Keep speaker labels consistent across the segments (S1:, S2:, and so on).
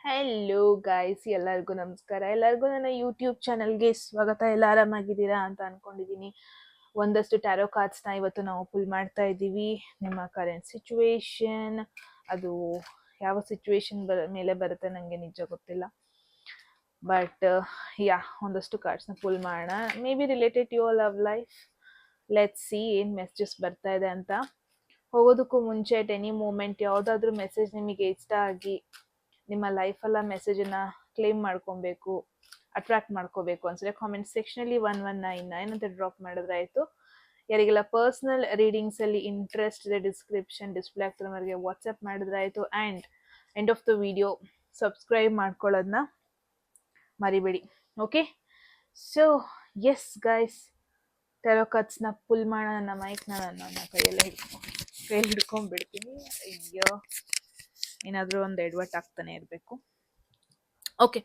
S1: Hello guys, ಎಲ್ಲರಿಗೂ ನಮಸ್ಕಾರ. ಎಲ್ಲರಿಗೂ ನನ್ನ ಯೂಟ್ಯೂಬ್ ಚಾನಲ್ಗೆ ಸ್ವಾಗತ. ಎಲ್ಲ ಆರಾಮಾಗಿದ್ದೀರಾ ಅಂತ ಅನ್ಕೊಂಡಿದ್ದೀನಿ. ಒಂದಷ್ಟು ಟ್ಯಾರೋ ಕಾರ್ಡ್ಸ್ನ ಇವತ್ತು ನಾವು ಪುಲ್ ಮಾಡ್ತಾ ಇದ್ದೀವಿ. ನಿಮ್ಮ ಕರೆಂಟ್ ಸಿಚುವೇಶನ್, ಅದು ಯಾವ ಸಿಚುವೇಶನ್ ಮೇಲೆ ಬರುತ್ತೆ ನನಗೆ ನಿಜ ಗೊತ್ತಿಲ್ಲ, ಬಟ್ ಯಾ ಒಂದಷ್ಟು ಕಾರ್ಡ್ಸ್ನ ಪುಲ್ ಮಾಡೋಣ. Maybe related to your love life. Let's see ಏನು ಮೆಸೇಜಸ್ ಬರ್ತಾ ಇದೆ ಅಂತ. ಹೋಗೋದಕ್ಕೂ ಮುಂಚೆ ಅಟ್ ಎನಿ ಮೂಮೆಂಟ್ ಯಾವುದಾದ್ರೂ ಮೆಸೇಜ್ ನಿಮಗೆ ಇಷ್ಟ ಆಗಿ ನಿಮ್ಮ ಲೈಫಲ್ಲ ಮೆಸೇಜನ್ನು ಕ್ಲೇಮ್ ಮಾಡ್ಕೊಬೇಕು, ಅಟ್ರಾಕ್ಟ್ ಮಾಡ್ಕೋಬೇಕು ಅನ್ಸರೆ ಕಾಮೆಂಟ್ ಸೆಕ್ಷನಲ್ಲಿ 1199 ಅಂತ ಡ್ರಾಪ್ ಮಾಡಿದ್ರೆ ಆಯಿತು. ಯಾರಿಗೆಲ್ಲ ಪರ್ಸ್ನಲ್ ರೀಡಿಂಗ್ಸಲ್ಲಿ ಇಂಟ್ರೆಸ್ಟ್ ಇದೆ ಡಿಸ್ಕ್ರಿಪ್ಷನ್ ಡಿಸ್ಪ್ಲೇ ಆಗ್ತಿರೋರಿಗೆ ವಾಟ್ಸಪ್ ಮಾಡಿದ್ರೆ ಆಯಿತು. And end of the video subscribe ಮಾಡ್ಕೊಳ್ಳೋದನ್ನ ಮರಿಬೇಡಿ. Okay, so yes guys, tarot ಕಾರ್ಡ್ಸ್ನ ಪುಲ್ ಮಾಡೋಣ. ನನ್ನ ಮೈಕ್ನ ನನ್ನ ಕೈಯಲ್ಲಿ ಹಿಡ್ಕೊಂಡ್ಬಿಡ್ತೀನಿ. ಅಯ್ಯೋ, ಏನಾದರೂ ಒಂದು ಎಡವಟ್ ಆಗ್ತಾನೆ ಇರಬೇಕು. ಓಕೆ,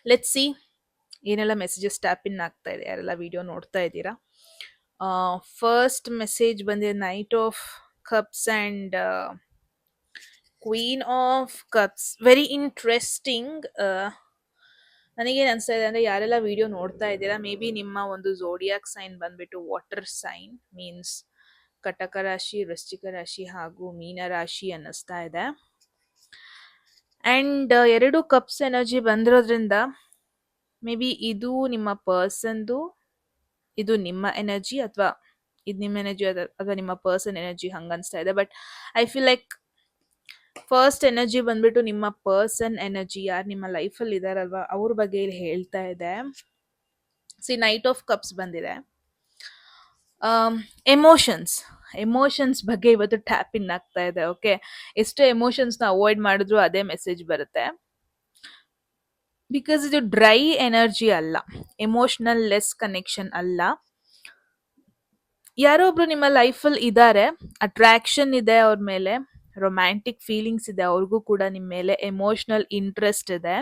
S1: ಲೆಟ್ಸ್ ಸಿ ಏನೆಲ್ಲ ಮೆಸೇಜಸ್ ಟ್ಯಾಪ್ ಇನ್ ಆಗ್ತಾ ಇದೆ, ಯಾರೆಲ್ಲ ವಿಡಿಯೋ ನೋಡ್ತಾ ಇದ್ದೀರಾ. ಫಸ್ಟ್ ಮೆಸೇಜ್ ಬಂದಿದೆ knight of cups and queen of cups. Very interesting. ನನಗೇನು ಅನಿಸ್ತಾ ಇದೆ ಅಂದರೆ, ಯಾರೆಲ್ಲ ವಿಡಿಯೋ ನೋಡ್ತಾ ಇದ್ದೀರಾ, ಮೇ ಬಿ ನಿಮ್ಮ ಒಂದು ಝೋಡಿಯಾಕ್ ಸೈನ್ ಬಂದ್ಬಿಟ್ಟು ವಾಟರ್ ಸೈನ್, ಮೀನ್ಸ್ ಕಟಕ ರಾಶಿ, ವೃಶ್ಚಿಕ ರಾಶಿ ಹಾಗೂ ಮೀನ ರಾಶಿ ಅನ್ನಿಸ್ತಾ ಇದೆ. ಆ್ಯಂಡ್ ಎರಡು ಕಪ್ಸ್ ಎನರ್ಜಿ ಬಂದಿರೋದ್ರಿಂದ ಮೇ ಬಿ ಇದು ನಿಮ್ಮ ಪರ್ಸನ್ದು, ಇದು ನಿಮ್ಮ ಎನರ್ಜಿ, ಅಥವಾ ಇದು ನಿಮ್ಮ ಎನರ್ಜಿ ಅಥವಾ ನಿಮ್ಮ ಪರ್ಸನ್ ಎನರ್ಜಿ, ಹಂಗೆ ಅನಿಸ್ತಾ ಇದೆ. But I feel like first energy ಬಂದ್ಬಿಟ್ಟು ನಿಮ್ಮ ಪರ್ಸನ್ ಎನರ್ಜಿ, ಯಾರು ನಿಮ್ಮ ಲೈಫಲ್ಲಿ ಇದಾರಲ್ವ ಅವ್ರ ಬಗ್ಗೆ ಇಲ್ಲಿ ಹೇಳ್ತಾ ಇದೆ. ಸಿ, ನೈಟ್ ಆಫ್ ಕಪ್ಸ್ ಬಂದಿದೆ. ಎಮೋಷನ್ಸ್ ಬಗ್ಗೆ ಇವತ್ತು ಟ್ಯಾಪ್ ಇನ್ ಆಗ್ತಾ ಇದೆ. ಓಕೆ, ಎಷ್ಟು ಎಮೋಷನ್ಸ್ನ ಅವಾಯ್ಡ್ ಮಾಡಿದ್ರು ಅದೇ ಮೆಸೇಜ್ ಬರುತ್ತೆ. ಬಿಕಾಸ್ ಇದು ಡ್ರೈ ಎನರ್ಜಿ ಅಲ್ಲ, ಎಮೋಷನಲ್ ಲೆಸ್ ಕನೆಕ್ಷನ್ ಅಲ್ಲ. ಯಾರೋ ಒಬ್ರು ನಿಮ್ಮ ಲೈಫಲ್ಲಿ ಇದ್ದಾರೆ, ಅಟ್ರಾಕ್ಷನ್ ಇದೆ ಅವ್ರ ಮೇಲೆ, ರೊಮ್ಯಾಂಟಿಕ್ ಫೀಲಿಂಗ್ಸ್ ಇದೆ ಅವ್ರಿಗೂ ಕೂಡ ನಿಮ್ಮ ಮೇಲೆ, ಎಮೋಷನಲ್ ಇಂಟ್ರೆಸ್ಟ್ ಇದೆ.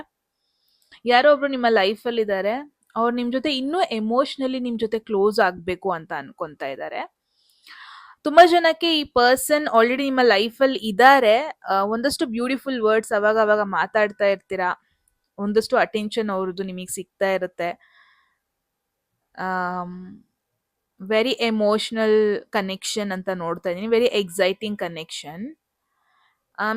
S1: ಯಾರೋ ಒಬ್ರು ನಿಮ್ಮ ಲೈಫಲ್ಲಿ ಇದ್ದಾರೆ, ಅವ್ರು ನಿಮ್ಮ ಜೊತೆ ಇನ್ನೂ ಎಮೋಷ್ನಲಿ ನಿಮ್ಮ ಜೊತೆ ಕ್ಲೋಸ್ ಆಗಬೇಕು ಅಂತ ಅನ್ಕೊತಾ ಇದ್ದಾರೆ. ತುಂಬಾ ಜನಕ್ಕೆ ಈ ಪರ್ಸನ್ ಆಲ್ರೆಡಿ ನಿಮ್ಮ ಲೈಫಲ್ಲಿ ಇದ್ದಾರೆ. ಒಂದಷ್ಟು ಬ್ಯೂಟಿಫುಲ್ ವರ್ಡ್ಸ್ ಅವಾಗ ಮಾತಾಡ್ತಾ ಇರ್ತೀರಾ, ಒಂದಷ್ಟು ಅಟೆನ್ಷನ್ ಅವ್ರದ್ದು ನಿಮಗೆ ಸಿಗ್ತಾ ಇರುತ್ತೆ. ವೆರಿ ಎಮೋಷನಲ್ ಕನೆಕ್ಷನ್ ಅಂತ ನೋಡ್ತಾ ಇದ್ದೀನಿ, very exciting connection.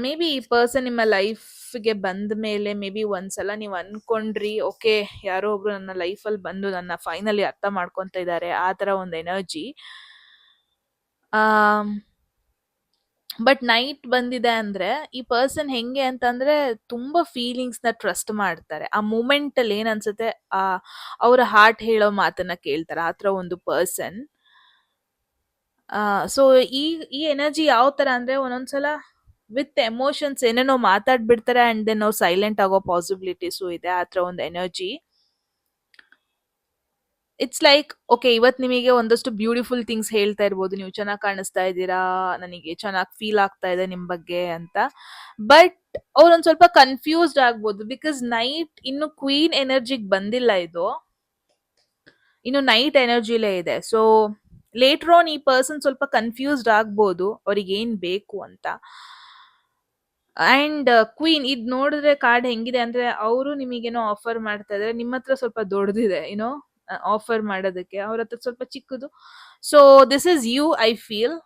S1: May be ಈ ಪರ್ಸನ್ ನಿಮ್ಮ ಲೈಫ್ಗೆ ಬಂದ ಮೇಲೆ ಮೇ ಬಿ ಒಂದ್ಸಲ ನೀವು ಅನ್ಕೊಂಡ್ರಿ, ಓಕೆ ಯಾರೋ ಒಬ್ರು ನನ್ನ ಲೈಫಲ್ಲಿ ಬಂದು ನನ್ನ ಫೈನಲಿ ಅರ್ಥ ಮಾಡ್ಕೊತಾ ಇದ್ದಾರೆ, ಆ ಥರ ಒಂದು ಎನರ್ಜಿ. ಬಟ್ ನೈಟ್ ಬಂದಿದೆ ಅಂದರೆ ಈ ಪರ್ಸನ್ ಹೆಂಗೆ ಅಂತಂದರೆ ತುಂಬ ಫೀಲಿಂಗ್ಸ್ನ ಟ್ರಸ್ಟ್ ಮಾಡ್ತಾರೆ. ಆ ಮೂಮೆಂಟಲ್ಲಿ ಏನು ಅನ್ಸುತ್ತೆ, ಅವರ ಹಾರ್ಟ್ ಹೇಳೋ ಮಾತನ್ನ ಕೇಳ್ತಾರೆ, ಆ ಥರ ಒಂದು ಪರ್ಸನ್. ಸೊ ಈ ಎನರ್ಜಿ ಯಾವ ಥರ ಅಂದರೆ, ಒಂದೊಂದ್ಸಲ ವಿತ್ ಎಮೋಷನ್ಸ್ ಏನೇನೋ ಮಾತಾಡ್ಬಿಡ್ತಾರೆ ಆ್ಯಂಡ್ ದೆನ್ ಅವ್ರು ಸೈಲೆಂಟ್ ಆಗೋ ಪಾಸಿಬಿಲಿಟೀಸು ಇದೆ, ಆ ಥರ ಒಂದು ಎನರ್ಜಿ. ಇಟ್ಸ್ ಲೈಕ್, ಓಕೆ ಇವತ್ತು ನಿಮಗೆ ಒಂದಷ್ಟು ಬ್ಯೂಟಿಫುಲ್ ಥಿಂಗ್ಸ್ ಹೇಳ್ತಾ ಇರ್ಬೋದು, ನೀವು ಚೆನ್ನಾಗಿ ಕಾಣಿಸ್ತಾ ಇದ್ದೀರಾ, ನನಗೆ ಚೆನ್ನಾಗಿ ಫೀಲ್ ಆಗ್ತಾ ಇದೆ ನಿಮ್ಮ ಬಗ್ಗೆ ಅಂತ. ಬಟ್ ಅವ್ರೊಂದು ಸ್ವಲ್ಪ ಕನ್ಫ್ಯೂಸ್ಡ್ ಆಗ್ಬೋದು, ಬಿಕಾಸ್ ನೈಟ್ ಇನ್ನು ಕ್ವೀನ್ ಎನರ್ಜಿಗೆ ಬಂದಿಲ್ಲ, ಇದು ಇನ್ನು ನೈಟ್ ಎನರ್ಜಿಲೇ ಇದೆ. ಸೊ ಲೇಟರ್ ಆನ್ ಈ ಪರ್ಸನ್ ಸ್ವಲ್ಪ ಕನ್ಫ್ಯೂಸ್ಡ್ ಆಗ್ಬೋದು ಅವ್ರಿಗೆ ಏನು ಬೇಕು ಅಂತ. ಆ್ಯಂಡ್ ಕ್ವೀನ್ ಇದು ನೋಡಿದ್ರೆ ಕಾರ್ಡ್ ಹೆಂಗಿದೆ ಅಂದರೆ, ಅವರು ನಿಮಗೇನೋ ಆಫರ್ ಮಾಡ್ತಾ ಇದ್ದಾರೆ, ನಿಮ್ಮ ಹತ್ರ ಸ್ವಲ್ಪ ದೊಡ್ಡದಿದೆ ಏನೋ ಆಫರ್ ಮಾಡೋದಕ್ಕೆ, ಅವ್ರ ಹತ್ರ ಸ್ವಲ್ಪ ಚಿಕ್ಕದು. So this is you, I feel.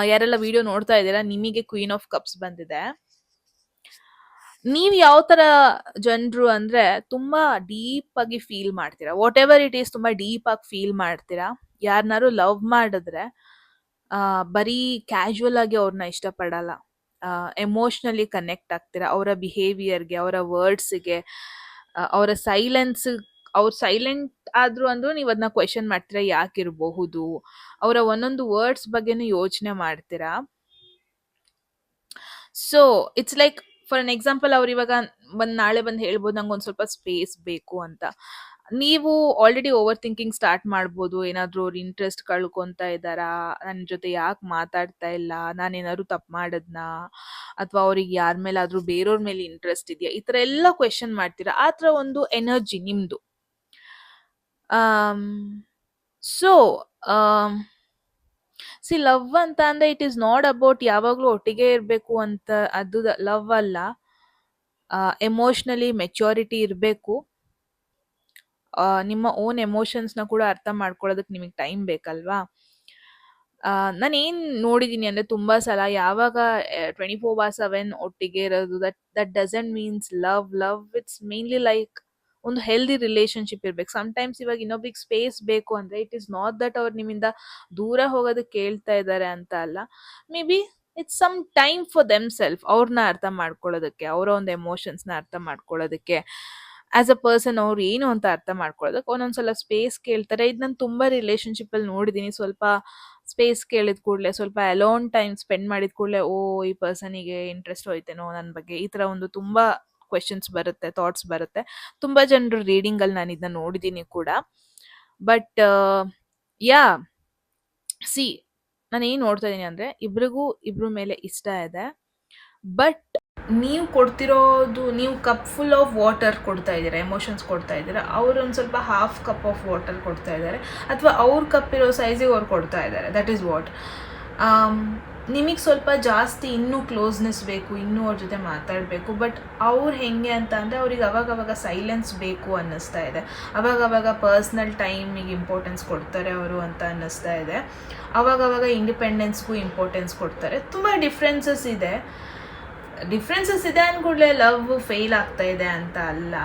S1: ಯಾರೆಲ್ಲ ವಿಡಿಯೋ ನೋಡ್ತಾ ಇದ್ದೀರಾ, ನಿಮಗೆ ಕ್ವೀನ್ ಆಫ್ ಕಪ್ಸ್ ಬಂದಿದೆ. ನೀವು ಯಾವ ಥರ ಜನರು ಅಂದರೆ, ತುಂಬ ಡೀಪ್ ಆಗಿ ಫೀಲ್ ಮಾಡ್ತೀರಾ, ವಾಟ್ ಎವರ್ ಇಟ್ ಈಸ್, ತುಂಬ ಡೀಪ್ ಆಗಿ ಫೀಲ್ ಮಾಡ್ತೀರಾ. ಯಾರನ್ನಾರು ಲವ್ ಮಾಡಿದ್ರೆ ಬರೀ ಕ್ಯಾಶುವಲ್ ಆಗಿ ಅವ್ರನ್ನ ಇಷ್ಟಪಡಲ್ಲ, ಎಮೋಷ್ನಲಿ ಕನೆಕ್ಟ್ ಆಗ್ತೀರಾ ಅವರ ಬಿಹೇವಿಯರ್ಗೆ, ಅವರ ವರ್ಡ್ಸ್ಗೆ, ಅವರ ಸೈಲೆನ್ಸ್. ಅವ್ರು ಸೈಲೆಂಟ್ ಆದ್ರು ಅಂದ್ರೂ ನೀವು ಅದನ್ನ ಕ್ವೆಶನ್ ಮಾಡ್ತೀರಾ, ಯಾಕಿರಬಹುದು, ಅವರ ಒಂದೊಂದು ವರ್ಡ್ಸ್ ಬಗ್ಗೆನೂ ಯೋಚನೆ ಮಾಡ್ತೀರಾ. So it's like, for an example, ಅವ್ರು ಇವಾಗ ನಾಳೆ ಬಂದು ಹೇಳ್ಬೋದು ನಂಗೆ ಒಂದು ಸ್ವಲ್ಪ ಸ್ಪೇಸ್ ಬೇಕು ಅಂತ. ನೀವು ಆಲ್ರೆಡಿ ಓವರ್ ಥಿಂಕಿಂಗ್ ಸ್ಟಾರ್ಟ್ ಮಾಡ್ಬೋದು, ಏನಾದರೂ ಅವ್ರು ಇಂಟ್ರೆಸ್ಟ್ ಕಳ್ಕೊತಾ ಇದ್ದಾರಾ, ನನ್ನ ಜೊತೆ ಯಾಕೆ ಮಾತಾಡ್ತಾ ಇಲ್ಲ, ನಾನೇನಾದ್ರು ತಪ್ಪು ಮಾಡಿದ್ನಾ, ಅಥವಾ ಅವ್ರಿಗೆ ಯಾರ ಮೇಲಾದರೂ ಬೇರೆಯವ್ರ ಮೇಲೆ ಇಂಟ್ರೆಸ್ಟ್ ಇದೆಯಾ, ಈ ಥರ ಎಲ್ಲ ಕ್ವೆಶನ್ ಮಾಡ್ತೀರಾ. ಆ ಥರ ಒಂದು ಎನರ್ಜಿ ನಿಮ್ಮದು. ಸೊ ಸಿ, ಲವ್ ಅಂತ ಅಂದರೆ ಇಟ್ ಈಸ್ ನಾಟ್ ಅಬೌಟ್ ಯಾವಾಗಲೂ ಒಟ್ಟಿಗೆ ಇರಬೇಕು ಅಂತ, ಅದು ಲವ್ ಅಲ್ಲ. ಎಮೋಷ್ನಲಿ ಮೆಚ್ಯೂರಿಟಿ ಇರಬೇಕು. ನಿಮ್ಮ ಓನ್ ಎಮೋಷನ್ಸ್ನ ಕೂಡ ಅರ್ಥ ಮಾಡ್ಕೊಳ್ಳೋದಕ್ಕೆ ನಿಮಗೆ ಟೈಮ್ ಬೇಕಲ್ವಾ? ನಾನು ಏನು ನೋಡಿದ್ದೀನಿ ಅಂದರೆ ತುಂಬ ಸಲ ಯಾವಾಗ 24/7 ಒಟ್ಟಿಗೆ ಇರೋದು, that doesn't means love it's mainly like ಒಂದು ಹೆಲ್ದಿ ರಿಲೇಶನ್ಶಿಪ್ ಇರ್ಬೇಕು. ಸಮ್ಟೈಮ್ಸ್ ಇವಾಗ ಇನ್ನೊಬ್ರಿಗೆ ಸ್ಪೇಸ್ ಬೇಕು ಅಂದರೆ ಇಟ್ ಈಸ್ ನಾಟ್ ದಟ್ ಅವ್ರು ನಿಮ್ಮಿಂದ ದೂರ ಹೋಗೋದಕ್ಕೆ ಕೇಳ್ತಾ ಇದ್ದಾರೆ ಅಂತ ಅಲ್ಲ. Maybe it's some time for themself, ಅವ್ರನ್ನ ಅರ್ಥ ಮಾಡ್ಕೊಳ್ಳೋದಕ್ಕೆ, ಅವರ ಒಂದು ಎಮೋಷನ್ಸ್ನ ಅರ್ಥ ಮಾಡ್ಕೊಳ್ಳೋದಕ್ಕೆ, ಆಸ್ ಅ ಪರ್ಸನ್ ಅವ್ರು ಏನು ಅಂತ ಅರ್ಥ ಮಾಡ್ಕೊಳ್ಳೋದಕ್ಕೆ ಒಂದೊಂದ್ಸಲ ಸ್ಪೇಸ್ ಕೇಳ್ತಾರೆ. ಇದು ನಾನು ತುಂಬ ರಿಲೇಶನ್ಶಿಪ್ಪಲ್ಲಿ ನೋಡಿದ್ದೀನಿ. ಸ್ವಲ್ಪ ಸ್ಪೇಸ್ ಕೇಳಿದ ಕೂಡಲೇ, ಸ್ವಲ್ಪ ಅಲೋನ್ ಟೈಮ್ ಸ್ಪೆಂಡ್ ಮಾಡಿದ ಕೂಡಲೇ, ಓ ಈ ಪರ್ಸನಿಗೆ ಇಂಟ್ರೆಸ್ಟ್ ಹೋಯ್ತೇನೋ ನನ್ನ ಬಗ್ಗೆ, ಈ ಥರ ಒಂದು ತುಂಬ ಕ್ವೆಶನ್ಸ್ ಬರುತ್ತೆ, ಥಾಟ್ಸ್ ಬರುತ್ತೆ. ತುಂಬ ಜನರು ರೀಡಿಂಗಲ್ಲಿ ನಾನು ಇದನ್ನ ನೋಡಿದ್ದೀನಿ ಕೂಡ. ಬಟ್ ಯಾ ಸಿ, ನಾನು ಏನು ನೋಡ್ತಾ ಇದ್ದೀನಿ ಅಂದರೆ ಇಬ್ರಿಗೂ ಇಬ್ರ ಮೇಲೆ ಇಷ್ಟ ಇದೆ. ಬಟ್ ನೀವು ಕೊಡ್ತಿರೋದು, ನೀವು ಕಪ್ ಫುಲ್ ಆಫ್ ವಾಟರ್ ಕೊಡ್ತಾ ಇದ್ದೀರಾ, ಎಮೋಷನ್ಸ್ ಕೊಡ್ತಾ ಇದ್ದೀರಾ, ಅವ್ರು ಒಂದು ಸ್ವಲ್ಪ ಹಾಫ್ ಕಪ್ ಆಫ್ ವಾಟರ್ ಕೊಡ್ತಾ ಇದ್ದಾರೆ, ಅಥವಾ ಅವ್ರ ಕಪ್ ಇರೋ ಸೈಜಿಗೆ ಅವ್ರು ಕೊಡ್ತಾ ಇದ್ದಾರೆ. That is what. ನಿಮಗೆ ಸ್ವಲ್ಪ ಜಾಸ್ತಿ ಇನ್ನೂ ಕ್ಲೋಸ್ನೆಸ್ ಬೇಕು, ಇನ್ನೂ ಅವ್ರ ಜೊತೆ ಮಾತಾಡಬೇಕು. ಬಟ್ ಅವ್ರು ಹೆಂಗೆ ಅಂತ ಅಂದರೆ ಅವ್ರಿಗೆ ಅವಾಗವಾಗ ಸೈಲೆನ್ಸ್ ಬೇಕು ಅನ್ನಿಸ್ತಾ ಇದೆ, ಅವಾಗವಾಗ ಪರ್ಸ್ನಲ್ ಟೈಮಿಗೆ ಇಂಪಾರ್ಟೆನ್ಸ್ ಕೊಡ್ತಾರೆ ಅವರು ಅಂತ ಅನ್ನಿಸ್ತಾ ಇದೆ, ಅವಾಗವಾಗ ಇಂಡಿಪೆಂಡೆನ್ಸ್ಗೂ ಇಂಪಾರ್ಟೆನ್ಸ್ ಕೊಡ್ತಾರೆ. ತುಂಬ ಡಿಫ್ರೆನ್ಸಸ್ ಇದೆ ಅಂದ್ಕೂಡಲೇ ಲವ್ ಫೇಲ್ ಆಗ್ತಾ ಇದೆ ಅಂತ ಅಲ್ಲ.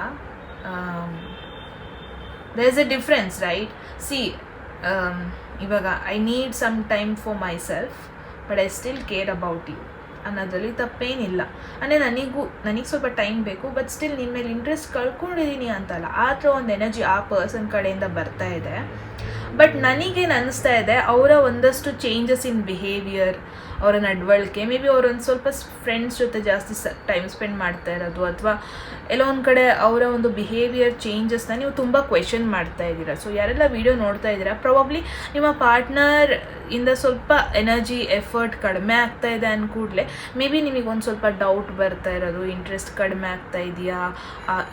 S1: There is a difference, right? See, ಇವಾಗ I need some time for myself but I still care about you ಅನ್ನೋದ್ರಲ್ಲಿ ತಪ್ಪೇನಿಲ್ಲ. ಅಂದರೆ ನನಗೆ ಸ್ವಲ್ಪ ಟೈಮ್ ಬೇಕು, ಬಟ್ ಸ್ಟಿಲ್ ನಿಮ್ಮ ಮೇಲೆ ಇಂಟ್ರೆಸ್ಟ್ ಕಳ್ಕೊಂಡಿದ್ದೀನಿ ಅಂತಲ್ಲ, ಆ ಥರ ಒಂದು ಎನರ್ಜಿ ಆ ಪರ್ಸನ್ ಕಡೆಯಿಂದ ಬರ್ತಾ ಇದೆ. ಬಟ್ ನನಗೇನು ಅನ್ನಿಸ್ತಾ ಇದೆ, ಅವರ ಒಂದಷ್ಟು ಚೇಂಜಸ್ ಇನ್ ಬಿಹೇವಿಯರ್, ಅವರ ನಡವಳಿಕೆ, ಮೇ ಬಿ ಅವರೊಂದು ಸ್ವಲ್ಪ ಫ್ರೆಂಡ್ಸ್ ಜೊತೆ ಜಾಸ್ತಿ ಟೈಮ್ ಸ್ಪೆಂಡ್ ಮಾಡ್ತಾ ಇರೋದು, ಅಥವಾ ಎಲ್ಲೋ ಒಂದು ಕಡೆ ಅವರ ಒಂದು ಬಿಹೇವಿಯರ್ ಚೇಂಜಸ್ನ ನೀವು ತುಂಬ ಕ್ವೆಶನ್ ಮಾಡ್ತಾ ಇದ್ದೀರಾ. ಸೊ ಯಾರೆಲ್ಲ ವಿಡಿಯೋ ನೋಡ್ತಾ ಇದ್ದೀರಾ, ಪ್ರಾಬಬ್ಲಿ ನಿಮ್ಮ ಪಾರ್ಟ್ನರ್ ಇಂದ ಸ್ವಲ್ಪ ಎನರ್ಜಿ ಎಫರ್ಟ್ ಕಡಿಮೆ ಆಗ್ತಾ ಇದೆ ಅಂದ್ಕೂಡಲೇ ಮೇ ಬಿ ನಿಮಗೆ ಒಂದು ಸ್ವಲ್ಪ ಡೌಟ್ ಬರ್ತಾ ಇರೋದು, ಇಂಟ್ರೆಸ್ಟ್ ಕಡಿಮೆ ಆಗ್ತಾ ಇದೆಯಾ,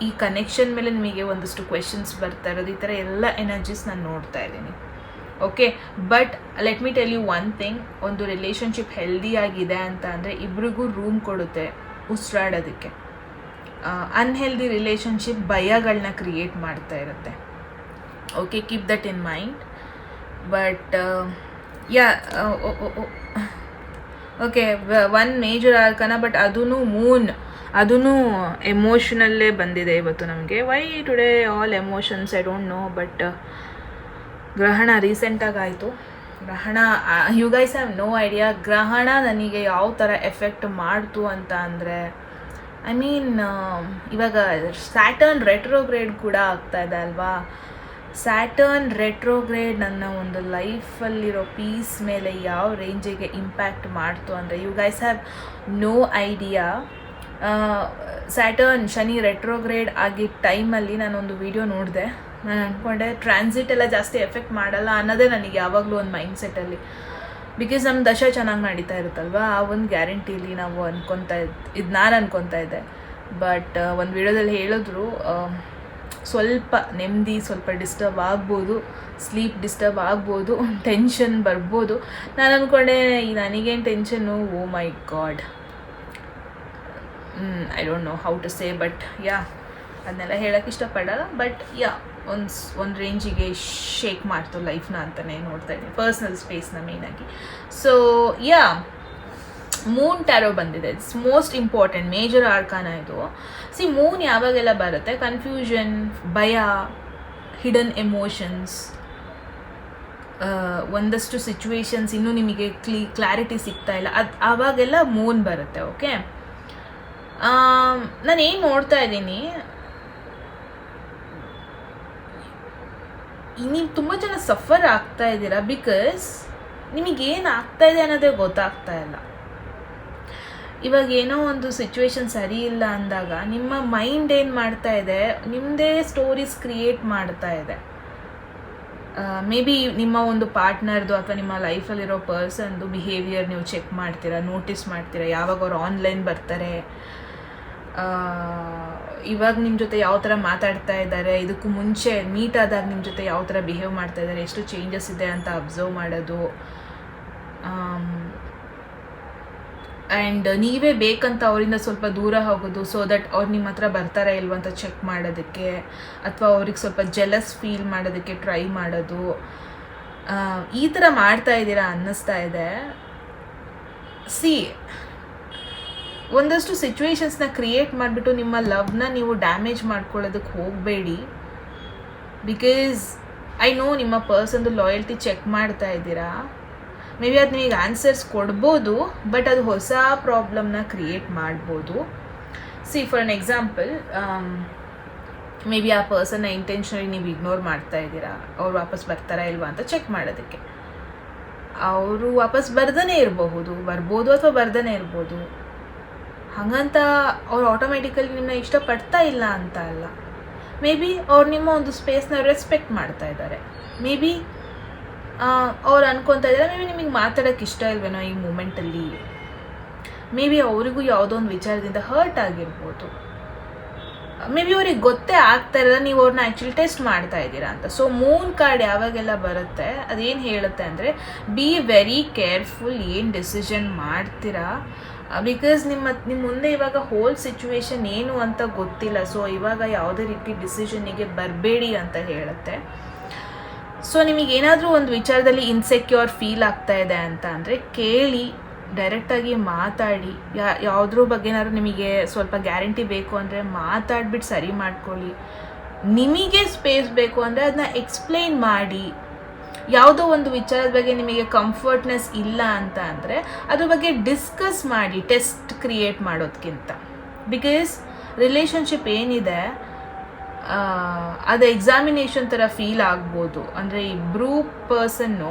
S1: ಈ ಕನೆಕ್ಷನ್ ಮೇಲೆ ನಿಮಗೆ ಒಂದಷ್ಟು ಕ್ವೆಶನ್ಸ್ ಬರ್ತಾ ಇರೋದು, ಈ ಥರ ಎಲ್ಲ ಎನರ್ಜೀಸ್ ನಾನು ನೋಡ್ತಾ ಇದ್ದೀನಿ. Okay, but let me tell you one thing, ಒಂದು ರಿಲೇಷನ್ಶಿಪ್ ಹೆಲ್ದಿ ಆಗಿದೆ ಅಂತ ಅಂದರೆ ಇಬ್ರಿಗೂ ರೂಮ್ ಕೊಡುತ್ತೆ ಉಸಿರಾಡೋದಕ್ಕೆ. ಅನ್ಹೆಲ್ದಿ ರಿಲೇಷನ್ಶಿಪ್ ಭಯಗಳನ್ನ ಕ್ರಿಯೇಟ್ ಮಾಡ್ತಾ ಇರುತ್ತೆ. Okay, keep that in mind. But yeah okay, one major arcana, but ಅದೂ ಎಮೋಷನಲ್ಲೇ ಬಂದಿದೆ ಇವತ್ತು ನಮಗೆ. Why today all emotions, I don't know. But ಗ್ರಹಣ ರೀಸೆಂಟಾಗಿ ಆಯಿತು. ಗ್ರಹಣ, you guys have no idea ಗ್ರಹಣ ನನಗೆ ಯಾವ ಥರ ಎಫೆಕ್ಟ್ ಮಾಡ್ತು ಅಂತ ಅಂದರೆ, ಐ ಮೀನ್ ಇವಾಗ ಸ್ಯಾಟರ್ನ್ ರೆಟ್ರೋಗ್ರೇಡ್ ಕೂಡ ಆಗ್ತಾ ಇದೆ ಅಲ್ವಾ. ಸ್ಯಾಟರ್ನ್ ರೆಟ್ರೋಗ್ರೇಡ್ ನನ್ನ ಒಂದು ಲೈಫಲ್ಲಿರೋ ಪೀಸ್ ಮೇಲೆ ಯಾವ ರೇಂಜಿಗೆ ಇಂಪ್ಯಾಕ್ಟ್ ಮಾಡ್ತು ಅಂದರೆ, you guys have no idea. Saturn Shani retrograde ಆಗಿದ್ದ ಟೈಮಲ್ಲಿ ನಾನೊಂದು ವಿಡಿಯೋ ನೋಡಿದೆ. ನಾನು ಅಂದ್ಕೊಂಡೆ ಟ್ರಾನ್ಸಿಟ್ ಎಲ್ಲ ಜಾಸ್ತಿ ಎಫೆಕ್ಟ್ ಮಾಡಲ್ಲ ಅನ್ನೋದೇ ನನಗೆ ಯಾವಾಗಲೂ ಒಂದು ಮೈಂಡ್ಸೆಟ್ಟಲ್ಲಿ. ಬಿಕಾಸ್ ನಮ್ಮ ದಶ ಚೆನ್ನಾಗಿ ನಡೀತಾ ಇರುತ್ತಲ್ವ, ಆ ಒಂದು ಗ್ಯಾರಂಟಿಲಿ ನಾವು ನಾನು ಅನ್ಕೊತಾ ಇದ್ದೆ. ಬಟ್ ಒಂದು ವಿಡಿಯೋದಲ್ಲಿ ಹೇಳಿದ್ರು, ಸ್ವಲ್ಪ ನೆಮ್ಮದಿ ಸ್ವಲ್ಪ ಡಿಸ್ಟರ್ಬ್ ಆಗ್ಬೋದು, ಸ್ಲೀಪ್ ಡಿಸ್ಟರ್ಬ್ ಆಗ್ಬೋದು, ಟೆನ್ಷನ್ ಬರ್ಬೋದು. ನಾನು ಅಂದ್ಕೊಂಡೆ ನನಗೇನು tension, oh my God, I don't know how to say. But yeah, ಅದನ್ನೆಲ್ಲ ಹೇಳೋಕ್ಕೆ ಇಷ್ಟಪಡಲ್ಲ. ಬಟ್ ಯಾ, ಒಂದು ರೇಂಜಿಗೆ ಶೇಕ್ ಮಾಡ್ತು ಲೈಫ್ನ ಅಂತಲೇ ನೋಡ್ತಾ ಇದ್ದೀನಿ, ಪರ್ಸ್ನಲ್ ಸ್ಪೇಸ್ನ ಮೇಯ್ನಾಗಿ. ಸೊ ಯಾ, ಮೂನ್ ಟ್ಯಾರೋ ಬಂದಿದೆ. ಇಟ್ಸ್ ಮೋಸ್ಟ್ ಇಂಪಾರ್ಟೆಂಟ್ ಮೇಜರ್ ಆರ್ಕಾನ ಇದು. ಸಿ, ಮೂನ್ ಯಾವಾಗೆಲ್ಲ ಬರುತ್ತೆ, ಕನ್ಫ್ಯೂಷನ್, ಭಯ, ಹಿಡನ್ ಎಮೋಷನ್ಸ್, ಒಂದಷ್ಟು ಸಿಚುವೇಶನ್ಸ್ ಇನ್ನೂ ನಿಮಗೆ ಕ್ಲಾರಿಟಿ ಸಿಗ್ತಾ ಇಲ್ಲ, ಆವಾಗೆಲ್ಲ ಮೂನ್ ಬರುತ್ತೆ. ಓಕೆ, ನಾನೇನು ನೋಡ್ತಾ ಇದ್ದೀನಿ, ನೀವು ತುಂಬ ಜನ ಸಫರ್ ಆಗ್ತಾ ಇದ್ದೀರಾ ಬಿಕಾಸ್ ನಿಮಗೇನು ಆಗ್ತಾ ಇದೆ ಅನ್ನೋದೇ ಗೊತ್ತಾಗ್ತಾ ಇಲ್ಲ. ಇವಾಗ ಏನೋ ಒಂದು ಸಿಚುವೇಶನ್ ಸರಿ ಇಲ್ಲ ಅಂದಾಗ ನಿಮ್ಮ ಮೈಂಡ್ ಏನು ಮಾಡ್ತಾ ಇದೆ, ನಿಮ್ಮದೇ ಸ್ಟೋರೀಸ್ ಕ್ರಿಯೇಟ್ ಮಾಡ್ತಾ ಇದೆ. ಮೇ ಬಿ ನಿಮ್ಮ ಒಂದು ಪಾರ್ಟ್ನರ್ದು ಅಥವಾ ನಿಮ್ಮ ಲೈಫಲ್ಲಿರೋ ಪರ್ಸನ್ದು ಬಿಹೇವಿಯರ್ ನೀವು ಚೆಕ್ ಮಾಡ್ತೀರಾ, ನೋಟಿಸ್ ಮಾಡ್ತೀರಾ, ಯಾವಾಗ ಅವ್ರು ಆನ್ಲೈನ್ ಬರ್ತಾರೆ, ಇವಾಗ ನಿಮ್ಮ ಜೊತೆ ಯಾವ ಥರ ಮಾತಾಡ್ತಾ ಇದ್ದಾರೆ, ಇದಕ್ಕೂ ಮುಂಚೆ ಮೀಟ್ ಆದಾಗ ನಿಮ್ಮ ಜೊತೆ ಯಾವ ಥರ ಬಿಹೇವ್ ಮಾಡ್ತಾ ಇದ್ದಾರೆ, ಎಷ್ಟು ಚೇಂಜಸ್ ಇದೆ ಅಂತ ಅಬ್ಸರ್ವ್ ಮಾಡೋದು. ಆ್ಯಂಡ್ ನೀವೇ ಬೇಕಂತ ಅವರಿಂದ ಸ್ವಲ್ಪ ದೂರ ಹೋಗೋದು, ಸೊ ದಟ್ ಅವ್ರು ನಿಮ್ಮ ಹತ್ರ ಬರ್ತಾರಾ ಇಲ್ವ ಅಂತ ಚೆಕ್ ಮಾಡೋದಕ್ಕೆ, ಅಥವಾ ಅವ್ರಿಗೆ ಸ್ವಲ್ಪ ಜೆಲಸ್ ಫೀಲ್ ಮಾಡೋದಕ್ಕೆ ಟ್ರೈ ಮಾಡೋದು, ಈ ಥರ ಮಾಡ್ತಾ ಇದ್ದೀರಾ ಅನ್ನಿಸ್ತಾ ಇದೆ. ಒಂದಷ್ಟು ಸಿಚುವೇಶನ್ಸ್ನ ಕ್ರಿಯೇಟ್ ಮಾಡಿಬಿಟ್ಟು ನಿಮ್ಮ ಲವ್ನ ನೀವು ಡ್ಯಾಮೇಜ್ ಮಾಡ್ಕೊಳ್ಳೋದಕ್ಕೆ ಹೋಗಬೇಡಿ. ಬಿಕಾಸ್ ಐ ನೋ ನಿಮ್ಮ ಪರ್ಸನ್ದು ಲಾಯಲ್ಟಿ ಚೆಕ್ ಮಾಡ್ತಾ ಇದ್ದೀರಾ. ಮೇ ಬಿ ಅದು ನಿಮಗೆ ಆನ್ಸರ್ಸ್ ಕೊಡ್ಬೋದು, ಬಟ್ ಅದು ಹೊಸ ಪ್ರಾಬ್ಲಮ್ನ ಕ್ರಿಯೇಟ್ ಮಾಡ್ಬೋದು. For an example, may be ಆ ಪರ್ಸನ್ನ ಇಂಟೆನ್ಷನಲಿ ನೀವು ಇಗ್ನೋರ್ ಮಾಡ್ತಾ ಇದ್ದೀರಾ, ಅವ್ರು ವಾಪಸ್ ಬರ್ತಾರಾ ಇಲ್ವಾ ಅಂತ ಚೆಕ್ ಮಾಡೋದಕ್ಕೆ. ಅವರು ವಾಪಸ್ ಬರ್ದೇ ಬರ್ಬೋದು ಅಥವಾ ಬರ್ದೇ ಇರ್ಬೋದು. ಹಾಗಂತ ಅವ್ರು ಆಟೋಮೆಟಿಕಲಿ ನಿಮ್ಮನ್ನ ಇಷ್ಟಪಡ್ತಾ ಇಲ್ಲ ಅಂತ ಅಲ್ಲ. ಮೇ ಬಿ ಅವ್ರು ನಿಮ್ಮ ಒಂದು ಸ್ಪೇಸ್ನ ರೆಸ್ಪೆಕ್ಟ್ ಮಾಡ್ತಾ ಇದ್ದಾರೆ. ಮೇ ಬಿ ಅವ್ರು ಅನ್ಕೊತಾ ಇದ್ದಾರೆ, ಮೇ ಬಿ ನಿಮಗೆ ಮಾತಾಡೋಕ್ಕೆ ಇಷ್ಟ ಇಲ್ವೇನೋ ಈ ಮೂಮೆಂಟಲ್ಲಿ. ಮೇ ಬಿ ಅವರಿಗೂ ಯಾವುದೋ ಒಂದು ವಿಚಾರದಿಂದ ಹರ್ಟ್ ಆಗಿರ್ಬೋದು. ಮೇ ಬಿ ಅವ್ರಿಗೆ ಗೊತ್ತೇ ಆಗ್ತಾ ಇರಲ್ಲ ನೀವು ಅವ್ರನ್ನ ಆ್ಯಕ್ಚುಲಿ ಟೆಸ್ಟ್ ಮಾಡ್ತಾ ಇದ್ದೀರಾ ಅಂತ. ಸೊ ಮೂನ್ ಕಾರ್ಡ್ ಯಾವಾಗೆಲ್ಲ ಬರುತ್ತೆ ಅದೇನು ಹೇಳುತ್ತೆ ಅಂದರೆ, ಬಿ ವೆರಿ ಕೇರ್ಫುಲ್ ಏನು ಡಿಸಿಷನ್ ಮಾಡ್ತೀರಾ. ಬಿಕಾಸ್ ನಿಮ್ಮ ಮುಂದೆ ಇವಾಗ ಹೋಲ್ ಸಿಚುವೇಶನ್ ಏನು ಅಂತ ಗೊತ್ತಿಲ್ಲ. ಸೊ ಇವಾಗ ಯಾವುದೇ ರೀತಿ ಡಿಸಿಷನ್ನಿಗೆ ಬರಬೇಡಿ ಅಂತ ಹೇಳುತ್ತೆ. ಸೊ ನಿಮಗೇನಾದರೂ ಒಂದು ವಿಚಾರದಲ್ಲಿ ಇನ್ಸೆಕ್ಯೂರ್ ಫೀಲ್ ಆಗ್ತಾ ಇದೆ ಅಂತ ಅಂದರೆ ಕೇಳಿ, ಡೈರೆಕ್ಟಾಗಿ ಮಾತಾಡಿ. ಯಾವುದ್ರ ಬಗ್ಗೆ ಏನಾದ್ರು ನಿಮಗೆ ಸ್ವಲ್ಪ ಗ್ಯಾರಂಟಿ ಬೇಕು ಅಂದರೆ ಮಾತಾಡ್ಬಿಟ್ಟು ಸರಿ ಮಾಡ್ಕೊಳ್ಳಿ. ನಿಮಗೆ ಸ್ಪೇಸ್ ಬೇಕು ಅಂದರೆ ಅದನ್ನ ಎಕ್ಸ್ಪ್ಲೈನ್ ಮಾಡಿ. ಯಾವುದೋ ಒಂದು ವಿಚಾರದ ಬಗ್ಗೆ ನಿಮಗೆ ಕಂಫರ್ಟ್ನೆಸ್ ಇಲ್ಲ ಅಂತ ಅಂದರೆ ಅದ್ರ ಬಗ್ಗೆ ಡಿಸ್ಕಸ್ ಮಾಡಿ, ಟೆಸ್ಟ್ ಕ್ರಿಯೇಟ್ ಮಾಡೋದಕ್ಕಿಂತ. ಬಿಕಾಸ್ ರಿಲೇಷನ್ಶಿಪ್ ಏನಿದೆ ಅದು ಎಕ್ಸಾಮಿನೇಷನ್ ಥರ ಫೀಲ್ ಆಗ್ಬೋದು. ಅಂದರೆ ಇಬ್ಬರೂ ಪರ್ಸನ್ನು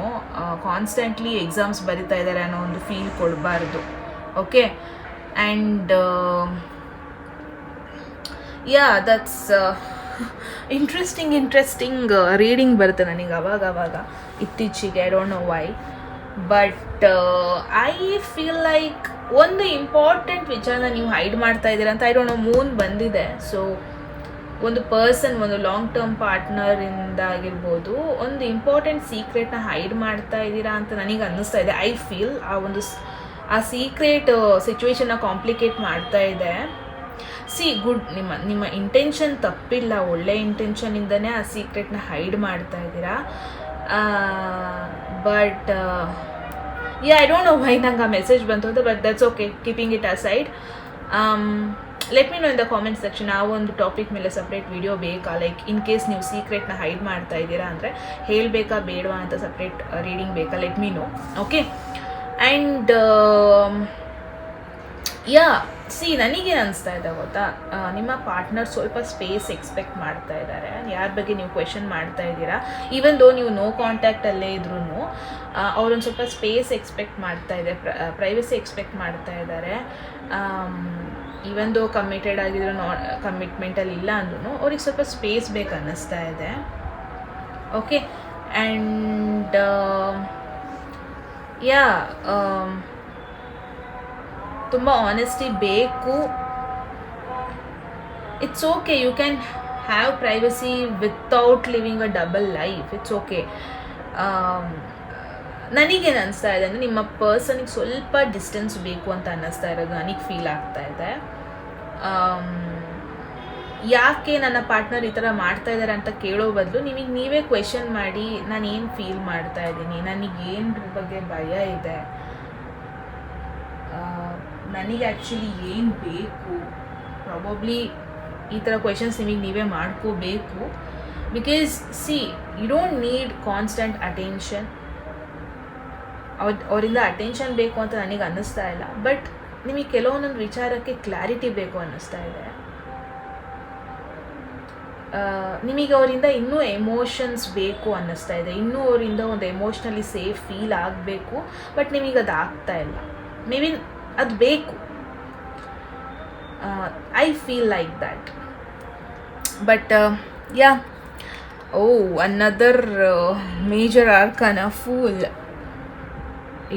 S1: ಕಾನ್ಸ್ಟೆಂಟ್ಲಿ ಎಕ್ಸಾಮ್ಸ್ ಬರಿತಾ ಇದ್ದಾರೆ ಅನ್ನೋ ಒಂದು ಫೀಲ್ ಕೊಡಬಾರ್ದು. Okay, and that's interesting reading ಬರುತ್ತೆ ನನಗೆ ಅವಾಗ ಇತ್ತೀಚೆಗೆ. I don't know why, but I feel like ಒಂದು ಇಂಪಾರ್ಟೆಂಟ್ ವಿಚಾರನ ನೀವು ಹೈಡ್ ಮಾಡ್ತಾ ಇದ್ದೀರಾ ಅಂತ. ಐ ಡೋಂಟ್ ನೋ, ಮೂನ್ ಬಂದಿದೆ. ಸೊ ಒಂದು ಪರ್ಸನ್, ಒಂದು ಲಾಂಗ್ ಟರ್ಮ್ ಪಾರ್ಟ್ನರಿಂದ ಆಗಿರ್ಬೋದು, ಒಂದು ಇಂಪಾರ್ಟೆಂಟ್ ಸೀಕ್ರೆಟ್ನ ಹೈಡ್ ಮಾಡ್ತಾ ಇದ್ದೀರಾ ಅಂತ ನನಗೆ ಅನ್ನಿಸ್ತಾ ಇದೆ. ಐ ಫೀಲ್ ಆ ಸೀಕ್ರೆಟ್ ಸಿಚುವೇಶನ್ನ ಕಾಂಪ್ಲಿಕೇಟ್ ಮಾಡ್ತಾ ಇದೆ. ಗುಡ್, ನಿಮ್ಮ ಇಂಟೆನ್ಷನ್ ತಪ್ಪಿಲ್ಲ, ಒಳ್ಳೆ ಇಂಟೆನ್ಷನಿಂದನೇ ಆ ಸೀಕ್ರೆಟ್ನ ಹೈಡ್ ಮಾಡ್ತಾ ಇದ್ದೀರಾ. But I don't know Y ನಂಗೆ ಆ ಮೆಸೇಜ್ ಬಂತು ಅಂತ, but that's okay, keeping it aside. Let me no in the comment section. ಆ ಒಂದು ಟಾಪಿಕ್ ಮೇಲೆ ಸಪ್ರೇಟ್ ವಿಡಿಯೋ ಬೇಕಾ? ಲೈಕ್ ಇನ್ ಕೇಸ್ ನೀವು ಸೀಕ್ರೆಟ್ನ ಹೈಡ್ ಮಾಡ್ತಾ ಇದ್ದೀರಾ ಅಂದರೆ ಹೇಳಬೇಕಾ ಬೇಡವಾ ಅಂತ ಸಪ್ರೇಟ್ ರೀಡಿಂಗ್ ಬೇಕಾ? Let me no. Okay, and ನನಗೇನು ಅನಿಸ್ತಾ ಇದೆ ಗೊತ್ತಾ, ನಿಮ್ಮ ಪಾರ್ಟ್ನರ್ ಸ್ವಲ್ಪ ಸ್ಪೇಸ್ ಎಕ್ಸ್ಪೆಕ್ಟ್ ಮಾಡ್ತಾ ಇದ್ದಾರೆ. ಯಾರ ಬಗ್ಗೆ ನೀವು ಕ್ವೆಶನ್ ಮಾಡ್ತಾ ಇದ್ದೀರಾ, ಈವನ್ ದೋ ನೀವು ನೋ ಕಾಂಟ್ಯಾಕ್ಟಲ್ಲೇ ಇದ್ರೂ ಅವರೊಂದು ಸ್ವಲ್ಪ ಸ್ಪೇಸ್ ಎಕ್ಸ್ಪೆಕ್ಟ್ ಮಾಡ್ತಾ ಇದೆ, ಪ್ರೈವಸಿ ಎಕ್ಸ್ಪೆಕ್ಟ್ ಮಾಡ್ತಾ ಇದ್ದಾರೆ. ಈವನ್ ದೋ ಕಮಿಟೆಡ್ ಆಗಿದ್ರು, ಕಮಿಟ್ಮೆಂಟಲ್ಲಿ ಇಲ್ಲ ಅಂದ್ರೂ ಅವ್ರಿಗೆ ಸ್ವಲ್ಪ ಸ್ಪೇಸ್ ಬೇಕು ಅನ್ನಿಸ್ತಾ ಇದೆ. ಓಕೆ, ಆ್ಯಂಡ್ ತುಂಬ ಆನೆಸ್ಟಿ ಬೇಕು. It's okay, you can have privacy without living a double life. It's okay. ನನಗೇನು ಅನಿಸ್ತಾ ಇದೆ ಅಂದರೆ, ನಿಮ್ಮ ಪರ್ಸನಿಗೆ ಸ್ವಲ್ಪ ಡಿಸ್ಟೆನ್ಸ್ ಬೇಕು ಅಂತ ಅನ್ನಿಸ್ತಾ ಇರೋದು ನನಗೆ ಫೀಲ್ ಆಗ್ತಾ ಇದೆ. ಯಾಕೆ ನನ್ನ ಪಾರ್ಟ್ನರ್ ಈ ಥರ ಮಾಡ್ತಾ ಇದ್ದಾರೆ ಅಂತ ಕೇಳೋ ಬದಲು ನಿಮಗೆ ನೀವೇ ಕ್ವೆಶನ್ ಮಾಡಿ, ನಾನು ಏನು ಫೀಲ್ ಮಾಡ್ತಾ ಇದ್ದೀನಿ, ನನಗೇನ್ರ ಬಗ್ಗೆ ಭಯ ಇದೆ, ನನಗೆ ಆ್ಯಕ್ಚುಲಿ ಏನು ಬೇಕು, ಪ್ರಾಬಬ್ಲಿ ಈ ಥರ ಕ್ವೆಶನ್ಸ್ ನಿಮಗೆ ನೀವೇ ಮಾಡ್ಕೋಬೇಕು. Because you don't need constant attention. ಅವರಿಂದ ಅಟೆನ್ಷನ್ ಬೇಕು ಅಂತ ನನಗೆ ಅನ್ನಿಸ್ತಾ ಇಲ್ಲ, ಬಟ್ ನಿಮಗೆ ಕೆಲವೊಂದೊಂದು ವಿಚಾರಕ್ಕೆ ಕ್ಲಾರಿಟಿ ಬೇಕು ಅನ್ನಿಸ್ತಾ ಇದೆ. ನಿಮಗೆ ಅವರಿಂದ ಇನ್ನೂ ಎಮೋಷನ್ಸ್ ಬೇಕು ಅನ್ನಿಸ್ತಾ ಇದೆ, ಇನ್ನೂ ಅವರಿಂದ ಒಂದು ಎಮೋಷ್ನಲಿ ಸೇಫ್ ಫೀಲ್ ಆಗಬೇಕು, ಬಟ್ ನಿಮಗೆ ಅದು ಆಗ್ತಾ ಇಲ್ಲ. ಮೇ ಬಿ ಅದು ಬೇಕು. I feel like that. But another major arcana, Fool.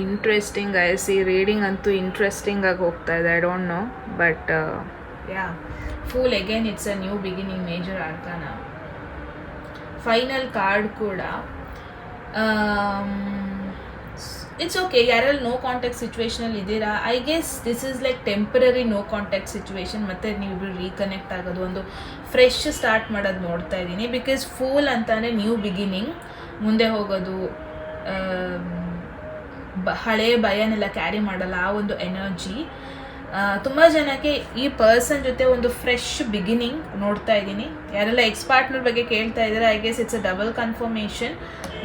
S1: Interesting, I see. Reading ಅಂತೂ ಇಂಟ್ರೆಸ್ಟಿಂಗ್ ಆಗಿ ಹೋಗ್ತಾ ಇದೆ. I don't know, but Fool again, it's a new beginning, major arcana. Final card ಕೂಡ ಇಟ್ಸ್ ಓಕೆ. ಯಾರೆಲ್ಲ no contact ಸಿಚುವೇಶನಲ್ಲಿ ಇದ್ದೀರಾ, I guess this is like temporary no contact situation. ಮತ್ತು ನೀವಿಬ್ಬರು ರೀಕನೆಕ್ಟ್ ಆಗೋದು, ಒಂದು ಫ್ರೆಶ್ ಸ್ಟಾರ್ಟ್ ಮಾಡೋದು ನೋಡ್ತಾ ಇದ್ದೀನಿ. ಬಿಕಾಸ್ ಫೂಲ್ ಅಂತಂದರೆ ನ್ಯೂ ಬಿಗಿನಿಂಗ್, ಮುಂದೆ ಹೋಗೋದು, ಹಳೆಯ ಭಯನೆಲ್ಲ ಕ್ಯಾರಿ ಮಾಡಲ್ಲ, ಆ ಒಂದು ಎನರ್ಜಿ. ತುಂಬ ಜನಕ್ಕೆ ಈ ಪರ್ಸನ್ ಜೊತೆ ಒಂದು ಫ್ರೆಶ್ ಬಿಗಿನಿಂಗ್ ನೋಡ್ತಾ ಇದ್ದೀನಿ. ಯಾರೆಲ್ಲ ಎಕ್ಸ್ ಪಾರ್ಟ್ನರ್ ಬಗ್ಗೆ ಕೇಳ್ತಾ ಇದ್ದಾರೆ, I guess it's a double confirmation.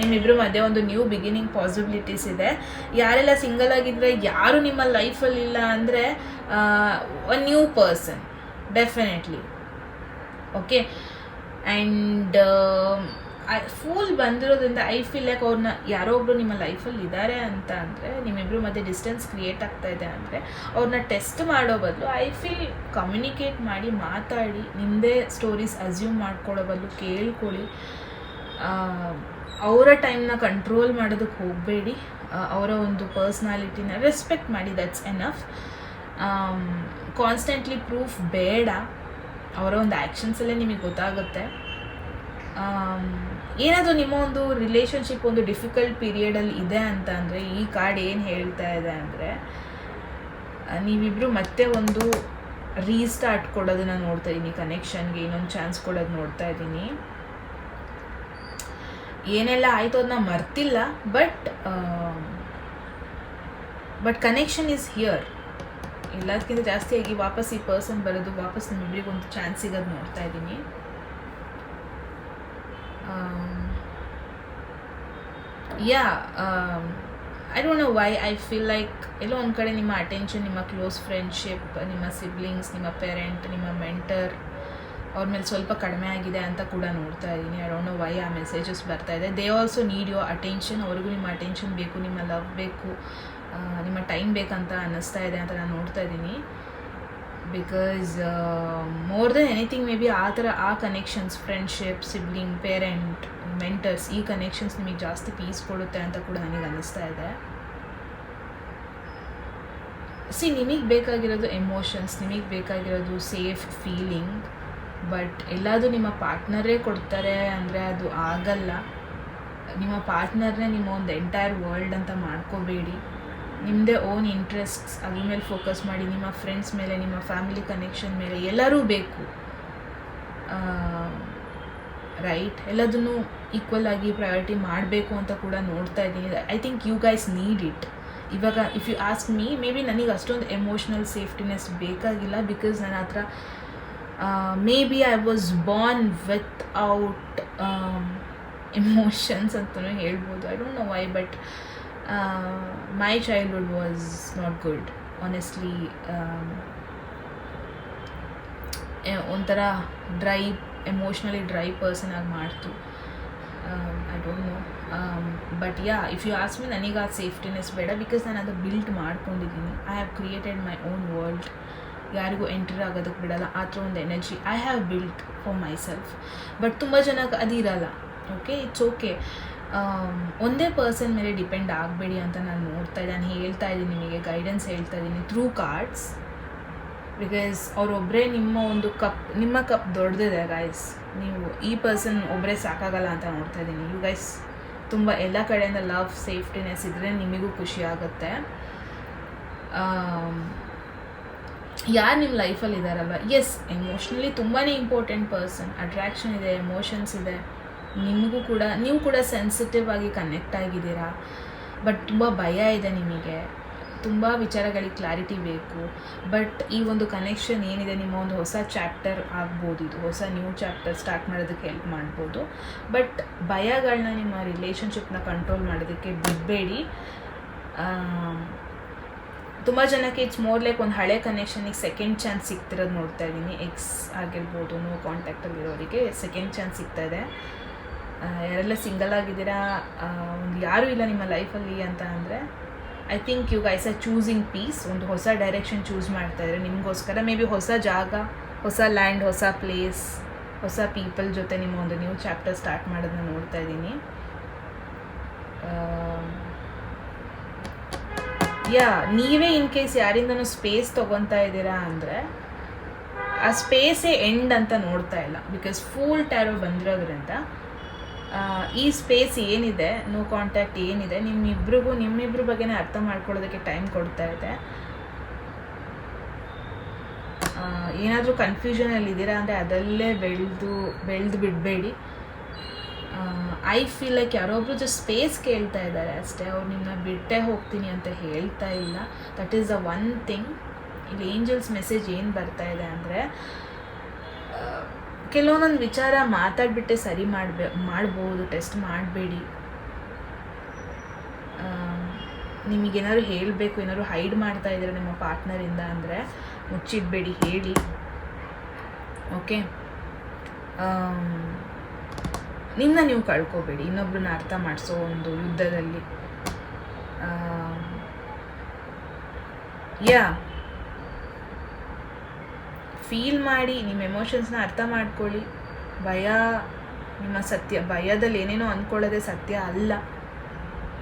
S1: ನಿಮ್ಮಿಬ್ಬರ ಮಧ್ಯೆ ಒಂದು ನ್ಯೂ ಬಿಗಿನಿಂಗ್ ಪಾಸಿಬಿಲಿಟೀಸ್ ಇದೆ. ಯಾರೆಲ್ಲ ಸಿಂಗಲ್ ಆಗಿದ್ರೆ, ಯಾರು ನಿಮ್ಮ ಲೈಫಲ್ಲಿ ಇಲ್ಲ ಅಂದರೆ a new person definitely. Okay, and fool ಬಂದಿರೋದ್ರಿಂದ ಐ ಫೀಲ್ ಲೈಕ್ ಅವ್ರನ್ನ ಯಾರೋ ಒಬ್ಬರು ನಿಮ್ಮ ಲೈಫಲ್ಲಿ ಇದ್ದಾರೆ ಅಂತ ಅಂದರೆ, ನಿಮ್ಮಿಬ್ಬರು ಮಧ್ಯೆ ಡಿಸ್ಟೆನ್ಸ್ ಕ್ರಿಯೇಟ್ ಆಗ್ತಾ ಇದೆ ಅಂದರೆ, ಅವ್ರನ್ನ ಟೆಸ್ಟ್ ಮಾಡೋ ಬದಲು ಐ ಫೀಲ್ ಕಮ್ಯುನಿಕೇಟ್ ಮಾಡಿ, ಮಾತಾಡಿ, ನಿಮ್ಮದೇ ಸ್ಟೋರೀಸ್ ಅಸ್ಯೂಮ್ ಮಾಡ್ಕೊಳ್ಳೋ ಬದಲು ಕೇಳ್ಕೊಳ್ಳಿ. ಅವರ ಟೈಮ್ನ ಕಂಟ್ರೋಲ್ ಮಾಡೋದಕ್ಕೆ ಹೋಗಬೇಡಿ. ಅವರ ಒಂದು ಪರ್ಸ್ನಾಲಿಟಿನ ರೆಸ್ಪೆಕ್ಟ್ ಮಾಡಿ, ದಟ್ಸ್ ಎನಫ್. ಕಾನ್ಸ್ಟೆಂಟ್ಲಿ ಪ್ರೂಫ್ ಬೇಡ. ಅವರ ಒಂದು ಆ್ಯಕ್ಷನ್ಸಲ್ಲೇ ನಿಮಗೆ ಗೊತ್ತಾಗುತ್ತೆ. ಏನಾದರೂ ನಿಮ್ಮ ಒಂದು ರಿಲೇಷನ್ಶಿಪ್ ಒಂದು ಡಿಫಿಕಲ್ಟ್ ಪೀರಿಯಡಲ್ಲಿ ಇದೆ ಅಂತ ಅಂದರೆ, ಈ ಕಾರ್ಡ್ ಏನು ಹೇಳ್ತಾ ಇದೆ ಅಂದರೆ, ನೀವಿಬ್ಬರು ಮತ್ತೆ ಒಂದು ರೀಸ್ಟಾರ್ಟ್ ಕೊಡೋದನ್ನು ನೋಡ್ತಾ ಇದ್ದೀನಿ. ಕನೆಕ್ಷನ್ಗೆ ಇನ್ನೊಂದು ಚಾನ್ಸ್ ಕೊಡೋದು ನೋಡ್ತಾ ಇದ್ದೀನಿ. ಏನೆಲ್ಲ ಆಯಿತು ಅದನ್ನ ಮರ್ತಿಲ್ಲ, ಬಟ್ ಕನೆಕ್ಷನ್ ಈಸ್ ಹಿಯರ್. ಎಲ್ಲದಕ್ಕಿಂತ ಜಾಸ್ತಿಯಾಗಿ ವಾಪಸ್ ಈ ಪರ್ಸನ್ ಬರೋದು, ವಾಪಸ್ ನಿಮ್ಮಿಬ್ಬರಿಗೊಂದು ಚಾನ್ಸ್ ಸಿಗೋದು ನೋಡ್ತಾ ಇದ್ದೀನಿ. I don't know why I feel like ಎಲ್ಲೋ ಒಂದು ಕಡೆ ನಿಮ್ಮ ಅಟೆನ್ಷನ್, ನಿಮ್ಮ ಕ್ಲೋಸ್ ಫ್ರೆಂಡ್ಶಿಪ್, ನಿಮ್ಮ ಸಿಬ್ಲಿಂಗ್ಸ್, ನಿಮ್ಮ ಪೇರೆಂಟ್, ನಿಮ್ಮ ಮೆಂಟರ್ ಅವ್ರ ಮೇಲೆ ಸ್ವಲ್ಪ ಕಡಿಮೆ ಆಗಿದೆ ಅಂತ ಕೂಡ ನೋಡ್ತಾ ಇದ್ದೀನಿ. ಐ ಡೋಂಟ್ ನೋ ವೈ ಆ ಮೆಸೇಜಸ್ ಬರ್ತಾ ಇದೆ. They also need your attention. ಅವ್ರಿಗೂ ನಿಮ್ಮ ಅಟೆನ್ಷನ್ ಬೇಕು, ನಿಮ್ಮ ಲವ್ ಬೇಕು, ನಿಮ್ಮ ಟೈಮ್ ಬೇಕಂತ ಅನ್ನಿಸ್ತಾ ಇದೆ ಅಂತ ನಾನು ನೋಡ್ತಾ ಇದ್ದೀನಿ. Because more than anything maybe ಆ connections, friendship, sibling, parent, mentors, ಈ ಕನೆಕ್ಷನ್ಸ್ ನಿಮಗೆ ಜಾಸ್ತಿ ಪೀಸ್ ಕೊಡುತ್ತೆ ಅಂತ ಕೂಡ ನನಗೆ ಅನ್ನಿಸ್ತಾ ಇದೆ. ನಿಮಗೆ ಬೇಕಾಗಿರೋದು ಎಮೋಷನ್ಸ್, ನಿಮಗೆ ಬೇಕಾಗಿರೋದು ಸೇಫ್ ಫೀಲಿಂಗ್. ಬಟ್ ಎಲ್ಲದೂ ನಿಮ್ಮ ಪಾರ್ಟ್ನರೇ ಕೊಡ್ತಾರೆ ಅಂದರೆ ಅದು ಆಗಲ್ಲ. ನಿಮ್ಮ ಪಾರ್ಟ್ನರ್ನೇ ನಿಮ್ಮ ಒಂದು ಎಂಟೈರ್ ವರ್ಲ್ಡ್ ಅಂತ ಮಾಡ್ಕೋಬೇಡಿ. ನಿಮ್ಮದೇ ಓನ್ ಇಂಟ್ರೆಸ್ಟ್ಸ್ ಅದ್ರ ಮೇಲೆ ಫೋಕಸ್ ಮಾಡಿ. ನಿಮ್ಮ ಫ್ರೆಂಡ್ಸ್ ಮೇಲೆ, ನಿಮ್ಮ ಫ್ಯಾಮಿಲಿ ಕನೆಕ್ಷನ್ ಮೇಲೆ, ಎಲ್ಲರೂ ಬೇಕು, ರೈಟ್? ಎಲ್ಲದನ್ನು ಈಕ್ವಲ್ ಆಗಿ ಪ್ರಯಾರಿಟಿ ಮಾಡಬೇಕು ಅಂತ ಕೂಡ ನೋಡ್ತಾ ಇದ್ದೀನಿ. I think you guys need it. ಇವಾಗ if you ask me, maybe ನನಗೆ ಅಷ್ಟೊಂದು ಎಮೋಷ್ನಲ್ ಸೇಫ್ಟಿನೆಸ್ ಬೇಕಾಗಿಲ್ಲ. ಬಿಕಾಸ್ ನನ್ನ ಹತ್ರ maybe I was born without emotions ಅಂತಲೂ ಹೇಳ್ಬೋದು. I don't know why, but my childhood was not good, honestly. ಒಂಥರ dry, emotionally dry person ಆಗಿ ಮಾಡ್ತು. I don't know, but if you ask me, ನನಗೆ ಆ safetiness ಬೇಡ. Because ನಾನು ಅದು ಬಿಲ್ಡ್ ಮಾಡ್ಕೊಂಡಿದ್ದೀನಿ. I have created my own world. ಯಾರಿಗೂ ಎಂಟರ್ ಆಗೋದಕ್ಕೆ ಬಿಡಲ್ಲ. ಆ ಥರ ಒಂದು energy I have built for myself. But ತುಂಬ ಜನಕ್ಕೆ ಅದಿರಲ್ಲ. Okay, it's okay. ಒಂದೇ ಪರ್ಸನ್ ಮೇಲೆ ಡಿಪೆಂಡ್ ಆಗಬೇಡಿ ಅಂತ ನಾನು ಹೇಳ್ತಾ ಇದ್ದೀನಿ ನಿಮಗೆ ಗೈಡೆನ್ಸ್ ಹೇಳ್ತಾ ಇದ್ದೀನಿ ಥ್ರೂ ಕಾರ್ಡ್ಸ್. ಬಿಕಾಸ್ ಅವರೊಬ್ಬರೇ ನಿಮ್ಮ ಕಪ್ ದೊಡ್ಡದಿದೆ ಗೈಸ್. ನೀವು ಈ ಪರ್ಸನ್ ಒಬ್ಬರೇ ಸಾಕಾಗಲ್ಲ ಅಂತ ನೋಡ್ತಾ ಇದ್ದೀನಿ. ಯು ಗೈಸ್ ತುಂಬ ಎಲ್ಲ ಕಡೆಯಿಂದ ಲವ್, ಸೇಫ್ಟಿನೆಸ್ ಇದ್ದರೆ ನಿಮಗೂ ಖುಷಿ ಆಗುತ್ತೆ. ಯಾರು ನಿಮ್ಮ ಲೈಫಲ್ಲಿ ಇದ್ದಾರಲ್ವ, ಎಸ್, ಎಮೋಷ್ನಲಿ ತುಂಬಾ ಇಂಪಾರ್ಟೆಂಟ್ ಪರ್ಸನ್. ಅಟ್ರ್ಯಾಕ್ಷನ್ ಇದೆ, ಎಮೋಷನ್ಸ್ ಇದೆ. ನೀವು ಕೂಡ ಸೆನ್ಸಿಟಿವ್ ಆಗಿ ಕನೆಕ್ಟ್ ಆಗಿದ್ದೀರಾ. ಬಟ್ ತುಂಬ ಭಯ ಇದೆ ನಿಮಗೆ, ತುಂಬ ವಿಚಾರಗಳಿಗೆ ಕ್ಲಾರಿಟಿ ಬೇಕು. ಬಟ್ ಈ ಒಂದು ಕನೆಕ್ಷನ್ ಏನಿದೆ, ನಿಮ್ಮ ಒಂದು ಹೊಸ ಚಾಪ್ಟರ್ ಆಗ್ಬೋದು. ಇದು ಹೊಸ ನ್ಯೂ ಚಾಪ್ಟರ್ ಸ್ಟಾರ್ಟ್ ಮಾಡೋದಕ್ಕೆ ಹೆಲ್ಪ್ ಮಾಡ್ಬೋದು. ಬಟ್ ಭಯಗಳನ್ನ, ನಿಮ್ಮ ರಿಲೇಷನ್ಶಿಪ್ನ ಕಂಟ್ರೋಲ್ ಮಾಡೋದಕ್ಕೆ ಬಿಡಬೇಡಿ. ತುಂಬ ಜನಕ್ಕೆ ಇಟ್ಸ್ ಮೋರ್ ಲೈಕ್ ಒಂದು ಹಳೆ ಕನೆಕ್ಷನಿಗೆ ಸೆಕೆಂಡ್ ಚಾನ್ಸ್ ಸಿಗ್ತಿರೋದು ನೋಡ್ತಾ ಇದ್ದೀನಿ. ಎಕ್ಸ್ ಆಗಿರ್ಬೋದು, ನೋ ಕಾಂಟ್ಯಾಕ್ಟಲ್ಲಿರೋರಿಗೆ ಸೆಕೆಂಡ್ ಚಾನ್ಸ್ ಸಿಗ್ತಾ ಇದೆ. ಯಾರೆಲ್ಲ ಸಿಂಗಲ್ ಆಗಿದ್ದೀರಾ, ಒಂದು ಯಾರೂ ಇಲ್ಲ ನಿಮ್ಮ ಲೈಫಲ್ಲಿ ಅಂತ ಅಂದರೆ, I think you guys are choosing peace. ಒಂದು ಹೊಸ ಡೈರೆಕ್ಷನ್ ಚೂಸ್ ಮಾಡ್ತಾಯಿದ್ರೆ ನಿಮಗೋಸ್ಕರ. ಮೇ ಬಿ ಹೊಸ ಜಾಗ, ಹೊಸ ಲ್ಯಾಂಡ್, ಹೊಸ ಪ್ಲೇಸ್, ಹೊಸ ಪೀಪಲ್ ಜೊತೆ ನಿಮ್ಮ ಒಂದು ನ್ಯೂ ಚಾಪ್ಟರ್ ಸ್ಟಾರ್ಟ್ ಮಾಡೋದನ್ನ ನೋಡ್ತಾ ಇದ್ದೀನಿ. ನೀವೇ ಇನ್ ಕೇಸ್ ಯಾರಿಂದನೂ ಸ್ಪೇಸ್ ತೊಗೊತಾ ಇದ್ದೀರಾ ಅಂದರೆ, ಆ ಸ್ಪೇಸೇ ಎಂಡ್ ಅಂತ ನೋಡ್ತಾ ಇಲ್ಲ. ಬಿಕಾಸ್ ಫುಲ್ ಟ್ಯಾರೋ ಬಂದಿರೋದ್ರಿಂದ ಈ ಸ್ಪೇಸ್ ಏನಿದೆ, ನೋ ಕಾಂಟ್ಯಾಕ್ಟ್ ಏನಿದೆ, ನಿಮ್ಮಿಬ್ರ ಬಗ್ಗೆನೇ ಅರ್ಥ ಮಾಡ್ಕೊಳ್ಳೋದಕ್ಕೆ ಟೈಮ್ ಕೊಡ್ತಾ ಇದೆ. ಏನಾದರೂ ಕನ್ಫ್ಯೂಷನಲ್ಲಿದ್ದೀರಾ ಅಂದರೆ ಅದಲ್ಲೇ ಬೆಳೆದು ಬಿಡಬೇಡಿ. ಐ ಫೀಲ್ ಲೈಕ್ ಯಾರೊಬ್ಬರು ಜಸ್ಟ್ ಸ್ಪೇಸ್ ಕೇಳ್ತಾ ಇದ್ದಾರೆ ಅಷ್ಟೇ, ಅವ್ರು ನಿಮ್ಮನ್ನ ಬಿಟ್ಟೇ ಹೋಗ್ತೀನಿ ಅಂತ ಹೇಳ್ತಾ ಇಲ್ಲ. That is the one thing. ಇಲ್ಲಿ ಏಂಜಲ್ಸ್ ಮೆಸೇಜ್ ಏನು ಬರ್ತಾ ಇದೆ ಅಂದರೆ, ಕೆಲವೊಂದೊಂದು ವಿಚಾರ ಮಾತಾಡಿಬಿಟ್ಟೆ ಸರಿ ಮಾಡ್ಬೋದು, ಟೆಸ್ಟ್ ಮಾಡಬೇಡಿ. ನಿಮಗೇನಾದ್ರು ಹೇಳಬೇಕು, ಏನಾದ್ರು ಹೈಡ್ ಮಾಡ್ತಾ ಇದ್ದೀರಾ ನಿಮ್ಮ ಪಾರ್ಟ್ನರಿಂದ ಅಂದರೆ ಮುಚ್ಚಿಡಬೇಡಿ, ಹೇಳಿ. ಓಕೆ, ನೀವು ಕಳ್ಕೊಬೇಡಿ ಇನ್ನೊಬ್ರನ್ನ ಅರ್ಥ ಮಾಡಿಸೋ ಒಂದು ಯುದ್ಧದಲ್ಲಿ. ಫೀಲ್ ಮಾಡಿ, ನಿಮ್ಮ ಎಮೋಷನ್ಸ್ನ ಅರ್ಥ ಮಾಡ್ಕೊಳ್ಳಿ. ನಿಮ್ಮ ಭಯದಲ್ಲಿ ಏನೇನೋ ಅಂದ್ಕೊಳ್ಳೋದೇ ಸತ್ಯ ಅಲ್ಲ.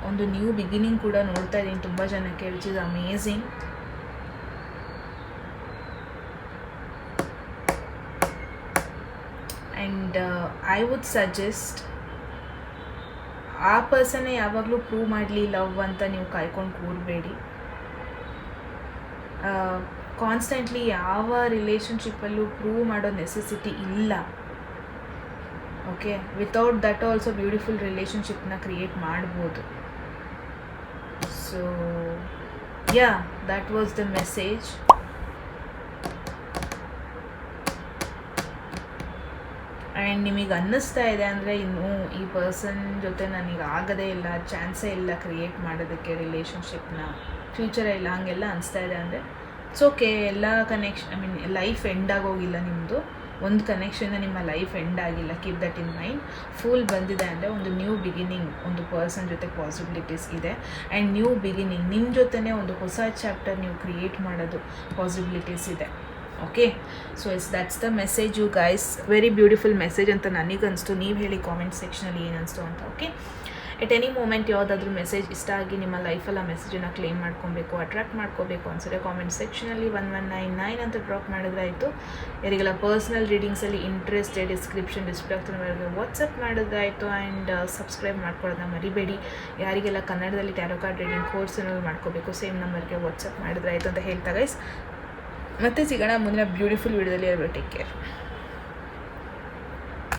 S1: ಒಂದು ನ್ಯೂ ಬಿಗಿನಿಂಗ್ ಕೂಡ ನೋಡ್ತಾ ಇದ್ದೀನಿ ತುಂಬ ಜನಕ್ಕೆ, which is amazing. And I would suggest, ಆ ಪರ್ಸನ್ನೇ ಯಾವಾಗಲೂ ಪ್ರೂವ್ ಮಾಡಲಿ ಲವ್ ಅಂತ ನೀವು ಕಾಯ್ಕೊಂಡು ಕೂರಬೇಡಿ. ಕಾನ್ಸ್ಟೆಂಟ್ಲಿ ಯಾವ ರಿಲೇಷನ್ಶಿಪ್ಪಲ್ಲೂ ಪ್ರೂವ್ ಮಾಡೋ ನೆಸೆಸಿಟಿ ಇಲ್ಲ. Okay, without that also beautiful ರಿಲೇಷನ್ಶಿಪ್ನ ಕ್ರಿಯೇಟ್ ಮಾಡ್ಬೋದು. So that was the message. And ನಿಮಗೆ ಅನ್ನಿಸ್ತಾ ಇದೆ ಅಂದರೆ ಇನ್ನೂ ಈ ಪರ್ಸನ್ ಜೊತೆ ನನಗೆ ಆಗೋದೇ ಇಲ್ಲ, ಚಾನ್ಸೇ ಇಲ್ಲ ಕ್ರಿಯೇಟ್ ಮಾಡೋದಕ್ಕೆ ರಿಲೇಷನ್ಶಿಪ್ನ, ಫ್ಯೂಚರೇ ಇಲ್ಲ, ಹಾಗೆಲ್ಲ ಅನಿಸ್ತಾ ಇದೆ ಅಂದರೆ ಇಟ್ಸ್ ಓಕೆ. ಎಲ್ಲ ಲೈಫ್ ಎಂಡ್ ಆಗೋಗಿಲ್ಲ ನಿಮ್ಮದು, ಒಂದು ಕನೆಕ್ಷನ್ ನಿಮ್ಮ ಲೈಫ್ ಎಂಡ್ ಆಗಿಲ್ಲ. Keep that in mind. Full ಬಂದಿದೆ ಅಂದರೆ ಒಂದು ನ್ಯೂ ಬಿಗಿನಿಂಗ್, ಒಂದು ಪರ್ಸನ್ ಜೊತೆ ಪಾಸಿಬಿಲಿಟೀಸ್ ಇದೆ. ಆ್ಯಂಡ್ ನ್ಯೂ ಬಿಗಿನಿಂಗ್, ನಿಮ್ಮ ಜೊತೆನೇ ಒಂದು ಹೊಸ ಚಾಪ್ಟರ್ ನೀವು ಕ್ರಿಯೇಟ್ ಮಾಡೋದು ಪಾಸಿಬಿಲಿಟೀಸ್ ಇದೆ. Okay, so that's the message you guys. Very beautiful message ಅಂತ ನನಗನ್ನಿಸ್ತು. ನೀವು ಹೇಳಿ ಕಾಮೆಂಟ್ ಸೆಕ್ಷನಲ್ಲಿ ಏನನ್ನಿಸ್ತು ಅಂತ. ಓಕೆ, ಎಟ್ ಎನಿ ಮೂಮೆಂಟ್ ಯಾವುದಾದ್ರೂ ಮೆಸೇಜ್ ಇಷ್ಟ ಆಗಿ ನಿಮ್ಮ ಲೈಫಲ್ಲಿ ಆ ಮೆಸೇಜನ್ನು ಕ್ಲೇಮ್ ಮಾಡ್ಕೊಬೇಕು, ಅಟ್ರಾಕ್ಟ್ ಮಾಡ್ಕೋಬೇಕು ಅನ್ಸಿದ್ರೆ ಕಾಮೆಂಟ್ ಸೆಕ್ಷನಲ್ಲಿ 1199 ಅಂತ ಡ್ರಾಪ್ ಮಾಡಿದ್ರೆ ಆಯಿತು. ಯಾರಿಗೆಲ್ಲ ಪರ್ಸ್ನಲ್ ರೀಡಿಂಗ್ಸಲ್ಲಿ ಇಂಟ್ರೆಸ್ಟ್ ಇದೆ, ಡಿಸ್ಕ್ರಿಪ್ಷನ್ ಆಗ್ತಿರೋರಿಗೆ ವಾಟ್ಸಪ್ ಮಾಡಿದ್ರಾಯಿತು. ಆ್ಯಂಡ್ ಸಬ್ಸ್ಕ್ರೈಬ್ ಮಾಡ್ಕೊಳ್ಳೋದನ್ನ ಮರಿಬೇಡಿ. ಯಾರಿಗೆಲ್ಲ ಕನ್ನಡದಲ್ಲಿ ಟ್ಯಾರೋ ಕಾರ್ಡ್ ರೀಡಿಂಗ್ ಕೋರ್ಸ್ ಏನಾದ್ರು ಮಾಡ್ಕೋಬೇಕು, ಸೇಮ್ ನಂಬರ್ಗೆ ವಾಟ್ಸಪ್ ಮಾಡಿದ್ರಾಯಿತು ಅಂತ ಹೇಳ್ತಾ ಗೈಸ್. ಮತ್ತೆ ಸಿಗೋಣ ಮುಂದಿನ ಬ್ಯೂಟಿಫುಲ್ ವಿಡಿಯೋದಲ್ಲಿ. Take care.